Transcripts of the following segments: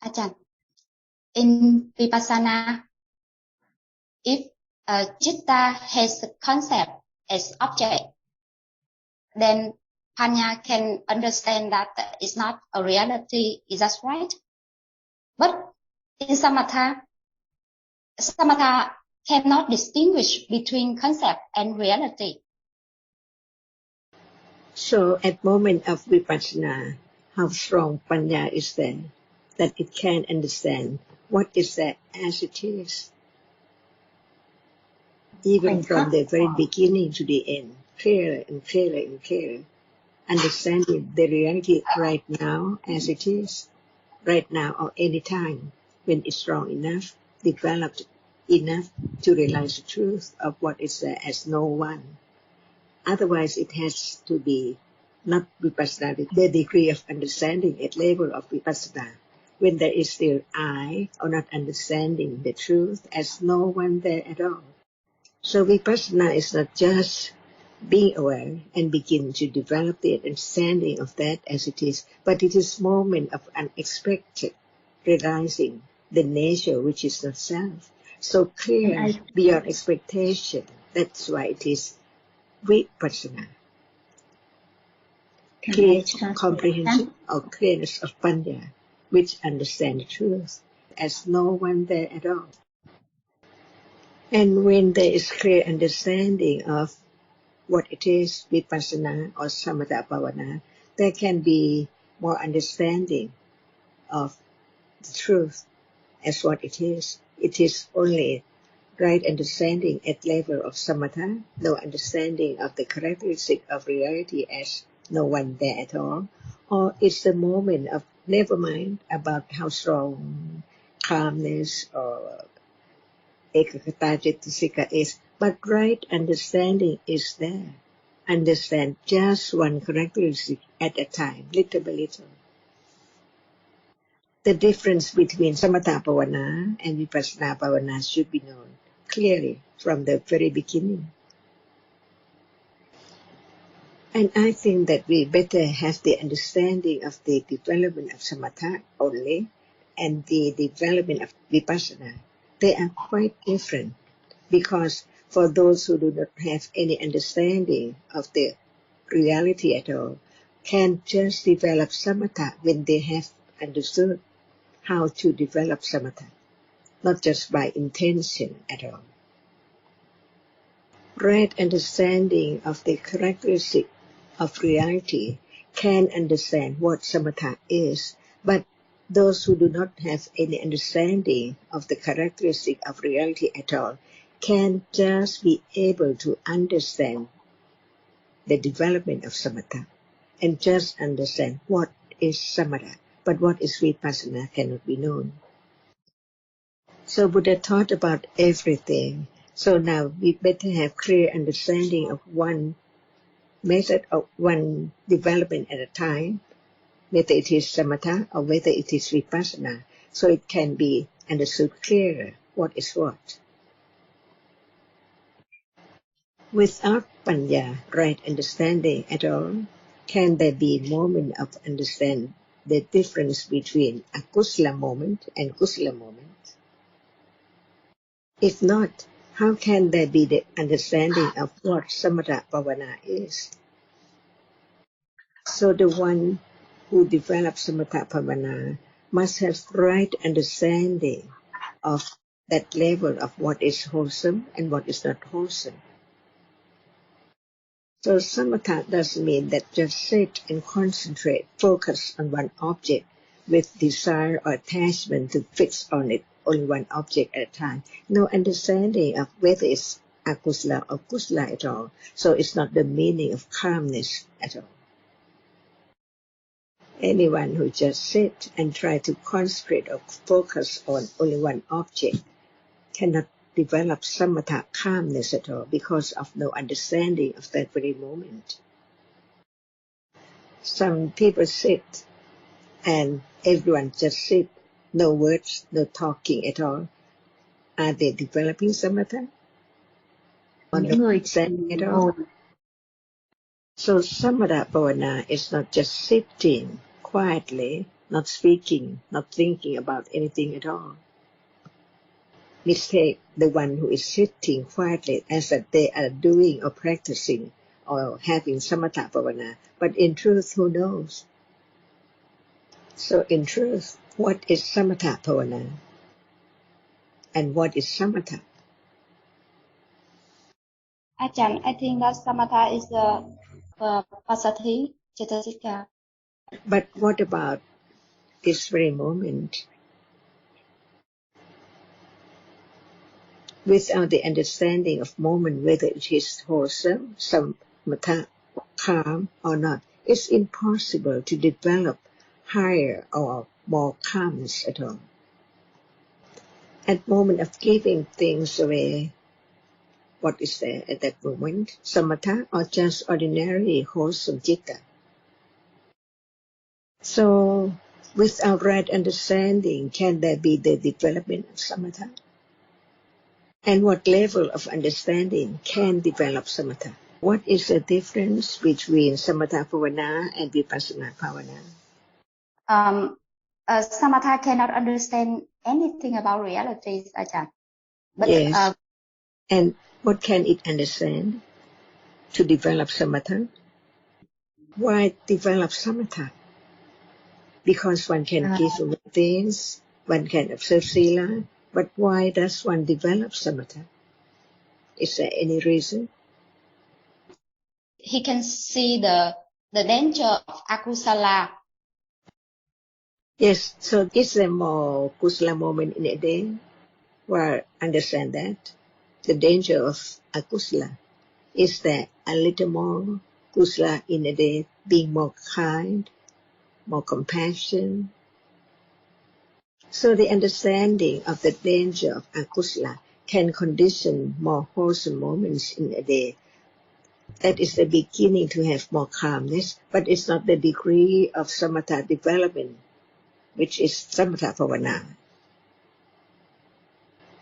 Ajahn, in Vipassana, if Citta has the concept as object, then Panya can understand that it's not a reality. Is that right? But in Samatha cannot distinguish between concept and reality. So at moment of Vipassana, how strong Panya is there, that it can understand what is that as it is. Even from the very beginning to the end, clearer and clearer and clearer, understanding the reality right now as it is, right now or any time, when it's strong enough, developed enough to realize the truth of what is there as no one. Otherwise, it has to be not Vipassana, the degree of understanding at level of Vipassana, when there is still I, or not understanding the truth as no one there at all. So Vipassana is not just being aware and begin to develop the understanding of that as it is, but it is moment of unexpected realizing the nature which is not self, so clear beyond expectation. That's why it is Vipassana. Clear comprehension or clearness of Panya, which understand the truth as no one there at all. And when there is clear understanding of what it is, Vipassana or Samatha Bhavana, there can be more understanding of the truth as what it is. It is only right understanding at level of Samatha, no understanding of the characteristic of reality as no one there at all, or it's the moment of never mind about how strong calmness or ekagata cetasika is, but right understanding is there. Understand just one characteristic at a time, little by little. The difference between Samatha Bhavana and Vipassana Bhavana should be known clearly from the very beginning. And I think that we better have the understanding of the development of Samatha only and the development of Vipassana. They are quite different, because for those who do not have any understanding of the reality at all, can just develop Samatha when they have understood how to develop Samatha, not just by intention at all. Right understanding of the characteristic of reality can understand what Samatha is, but those who do not have any understanding of the characteristic of reality at all can just be able to understand the development of Samatha and just understand what is Samatha, but what is Vipassana cannot be known. So Buddha taught about everything. So now we better have clear understanding of one method of one development at a time, whether it is Samatha or whether it is Vipassana, so it can be understood clearer what is what. Without Panya, right understanding at all, can there be a moment of understand the difference between a Kusala moment and Kusala moment? If not, how can there be the understanding of what Samatha Bhavana is? So the one who develops Samatha Bhavana must have right understanding of that level of what is wholesome and what is not wholesome. So Samatha doesn't mean that just sit and concentrate, focus on one object with desire or attachment to fix on it, only one object at a time. No understanding of whether it's akusala or kusala at all. So it's not the meaning of calmness at all. Anyone who just sit and try to concentrate or focus on only one object cannot develop samatha calmness at all because of no understanding of that very moment. Some people sit and everyone just sit, no words, no talking at all. Are they developing samatha? Or no understanding at all? So samatha bhavana is not just sitting quietly not speaking, not thinking about anything at all. Mistake the one who is sitting quietly as that they are doing or practicing or having samatha bhavana, but in truth, who knows? So in truth, what is samatha bhavana and what is samatha? Ajahn, I think that samatha is the passathi cetasika. But what about this very moment? Without the understanding of moment, whether it is wholesome, samatha, calm or not, it's impossible to develop higher or more calmness at all. At moment of giving things away, what is there at that moment? Samatha or just ordinary wholesome citta? So, without right understanding, can there be the development of samatha? And what level of understanding can develop samatha? What is the difference between samatha bhavana and vipassana bhavana? Samatha cannot understand anything about realities, Ajahn. But Yes. And what can it understand to develop samatha? Why develop samatha? Because one can give away things, one can observe sila, but why does one develop samatha? Is there any reason? he can see the danger of akusala. Yes, so is there more kusala moment in a day? Well, understand that. The danger of akusala. Is there a little more kusala in a day, being more kind, more compassion? So the understanding of the danger of akusala can condition more wholesome moments in a day. That is the beginning to have more calmness, but it's not the degree of samatha development, which is samatha bhavana.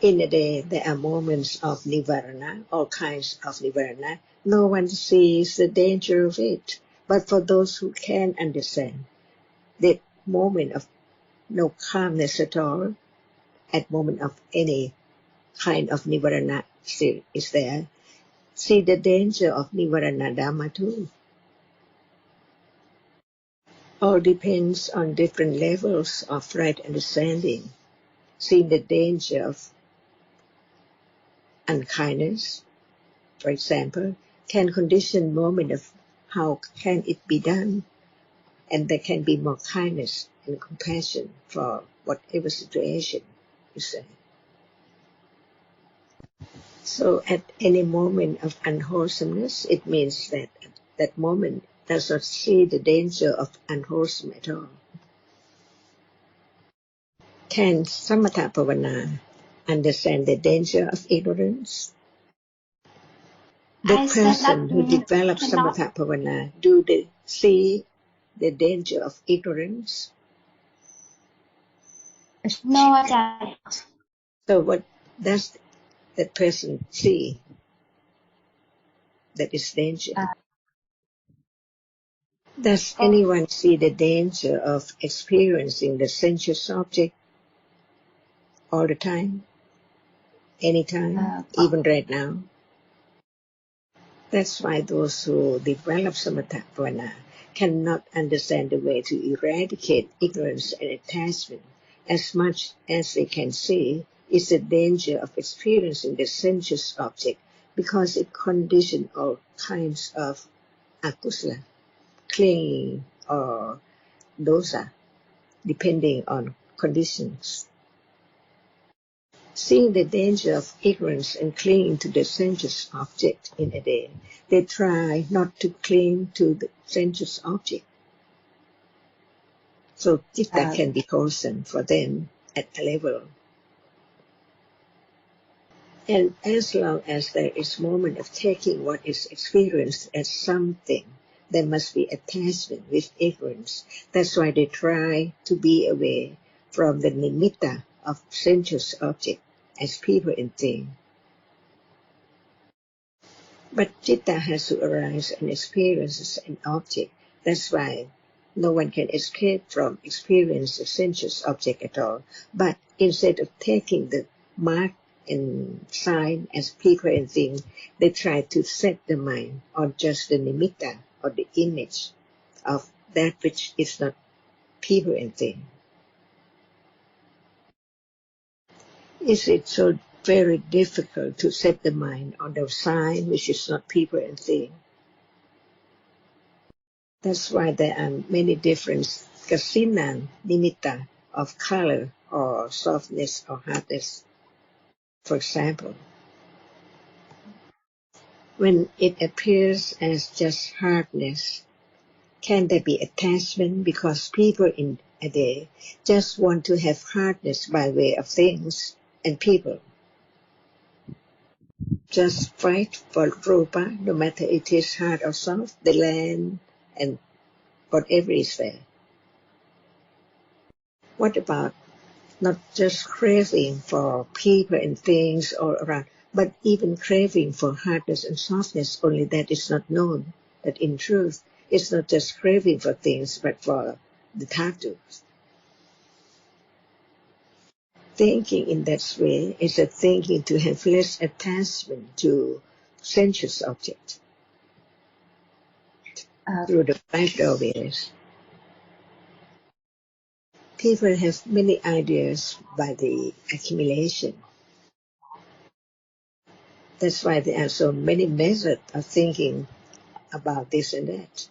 In a day, there are moments of nivarana, all kinds of nivarana. No one sees the danger of it. But for those who can understand, the moment of no calmness at all, at moment of any kind of nivarana still is there, see the danger of nivarana dhamma too. All depends on different levels of right understanding. Seeing the danger of unkindness, for example, can condition moment of how can it be done, and there can be more kindness and compassion for whatever situation you say. So at any moment of unwholesomeness, it means that at that moment does not see the danger of unwholesome at all. Can samatha bhavana understand the danger of ignorance? The person who develops samatha bhavana, do they see the danger of ignorance? No, Ajahn. So what does that person see that is danger? Does anyone see the danger of experiencing the sensuous object all the time? Anytime? Even right now? That's why those who develop samatha bhavana cannot understand the way to eradicate ignorance and attachment. As much as they can see is the danger of experiencing the sensuous object, because it conditions all kinds of akusala, clinging or dosa, depending on conditions. Seeing the danger of ignorance and clinging to the sensuous object in a day, they try not to cling to the sensuous object. So citta can be wholesome for them at a level. And as long as there is moment of taking what is experienced as something, there must be attachment with ignorance. That's why they try to be away from the nimitta of sensuous object as people and things. But citta has to arise and experience an object. That's why No one can escape from experience of sensuous object at all. But instead of taking the mark and sign as people and things, they try to set the mind on just the nimitta, or the image of that which is not people and thing. Is it so very difficult to set the mind on the sign which is not people and thing? That's why there are many different Kasina nimitta of color or softness or hardness. For example, when it appears as just hardness, can there be attachment because people in a day just want to have hardness by way of things and people? Just fight for rupa, no matter it is hard or soft, the land and whatever is there. What about not just craving for people and things all around, but even craving for hardness and softness, only that is not known, that in truth it's not just craving for things, but for the dhatus. Thinking in that way is a thinking to have less attachment to sensuous objects through the 5 doorways. People have many ideas by the accumulation. That's why there are so many methods of thinking about this and that.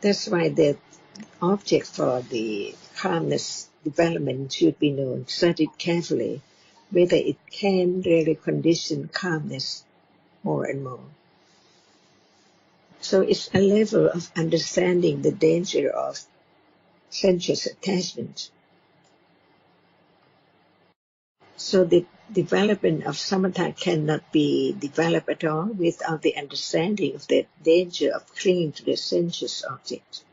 That's why the object for the calmness development should be known, studied carefully, whether it can really condition calmness more and more. So it's a level of understanding the danger of sensuous attachment. So the development of samatha cannot be developed at all without the understanding of the danger of clinging to the sensuous object.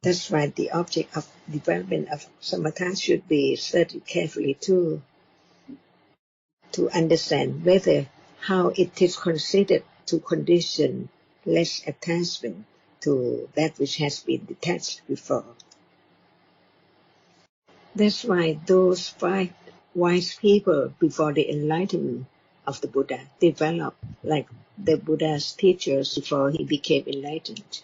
That's why the object of development of samatha should be studied carefully too, to understand whether how it is considered to condition less attachment to that which has been detached before. That's why those 5 wise people before the enlightenment of the Buddha developed like the Buddha's teachers before he became enlightened.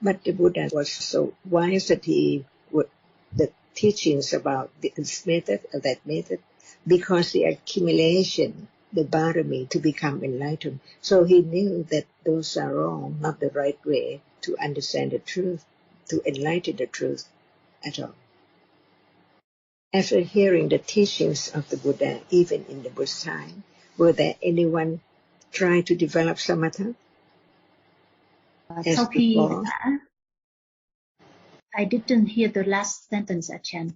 But the Buddha was so wise that he would the teachings about this method or that method, because the accumulation, the barami to become enlightened. So he knew that those are wrong, not the right way to understand the truth, to enlighten the truth at all. After hearing the teachings of the Buddha, even in the Buddha's time, were there anyone try to develop samatha? As before? I didn't hear the last sentence, Ajahn.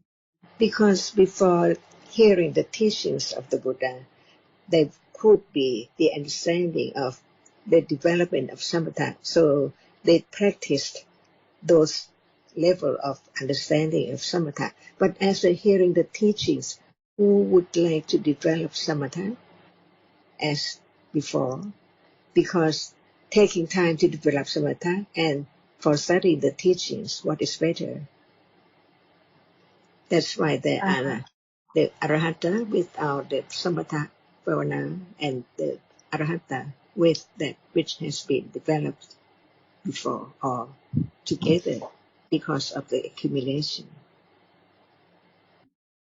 Because before hearing the teachings of the Buddha, there could be the understanding of the development of samatha. So they practiced those level of understanding of samatha. But after hearing the teachings, who would like to develop samatha as before? Because taking time to develop samatha and for studying the teachings, what is better? That's why there are the arahata without the samatha bhavana and the arahata with that which has been developed before or together because of the accumulation.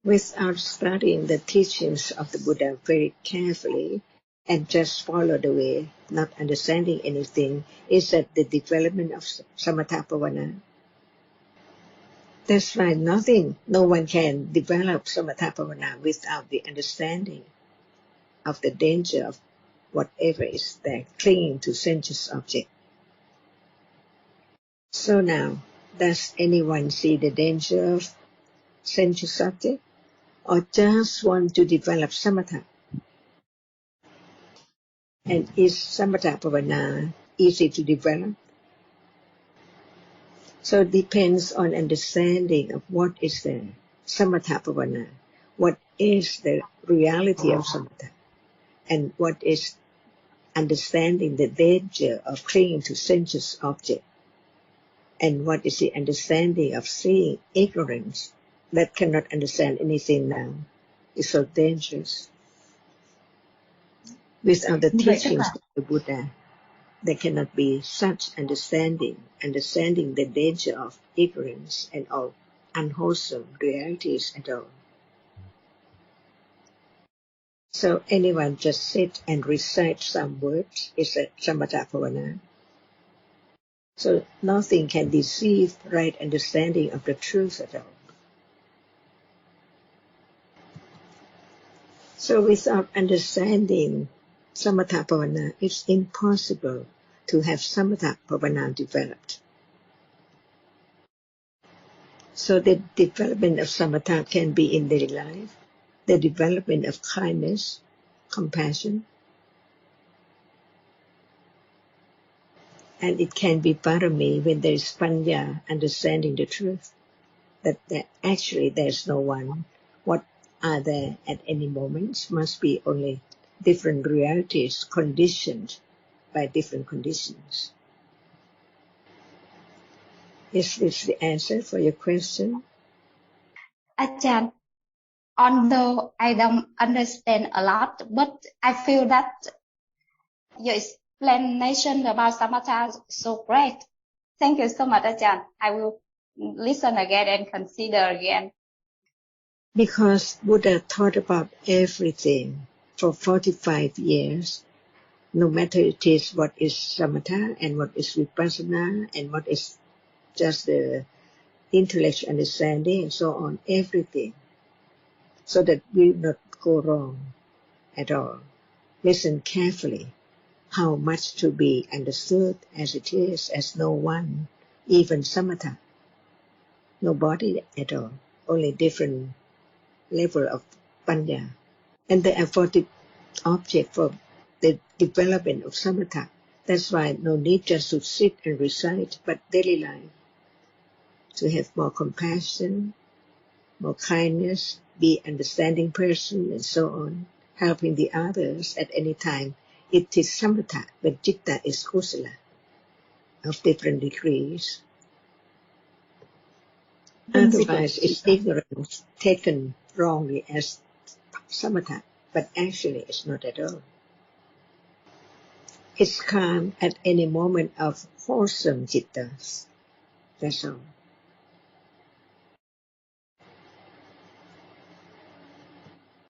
Without studying the teachings of the Buddha very carefully and just follow the way, not understanding anything, is that the development of samatha bhavana. That's why no one can develop samatha bhavana without the understanding of the danger of whatever is there, clinging to sensuous object. So now, does anyone see the danger of sensuous object, or just want to develop samatha? And is samatha bhavana easy to develop? So it depends on understanding of what is the samatha bhavana, what is the reality of samatha, and what is understanding the danger of clinging to sensuous object. And what is the understanding of seeing ignorance that cannot understand anything now is so dangerous. Without the Như vậy tức teachings là of the Buddha, there cannot be such understanding the danger of ignorance and all unwholesome realities at all. So anyone just sit and recite some words is a samatha bhavana. So nothing can deceive right understanding of the truth at all. So without understanding samatha bhavana, it's impossible to have samatha bhavana developed. So the development of samatha can be in daily life, the development of kindness, compassion, and it can be parami when there is panya, understanding the truth, that actually there's no one. What are there at any moment must be only different realities conditioned by different conditions. Is this the answer for your question? Ajahn, although I don't understand a lot, but I feel that your explanation about samatha is so great. Thank you so much, Ajahn. I will listen again and consider again. Because Buddha taught about everything for 45 years, no matter it is what is samatha and what is vipassana and what is just the intellectual understanding and so on, everything, so that we will not go wrong at all. Listen carefully how much to be understood as it is, as no one, even samatha, nobody at all, only different level of panya. And there are 40 objects for the development of samatha. That's why no need just to sit and recite, but daily life, to have more compassion, more kindness, be understanding person, and so on, helping the others at any time. It is samatha, but citta is kusala of different degrees. Otherwise, it's ignorance taken wrongly as samatha, but actually it's not at all. It's calm at any moment of wholesome cittas. That's all.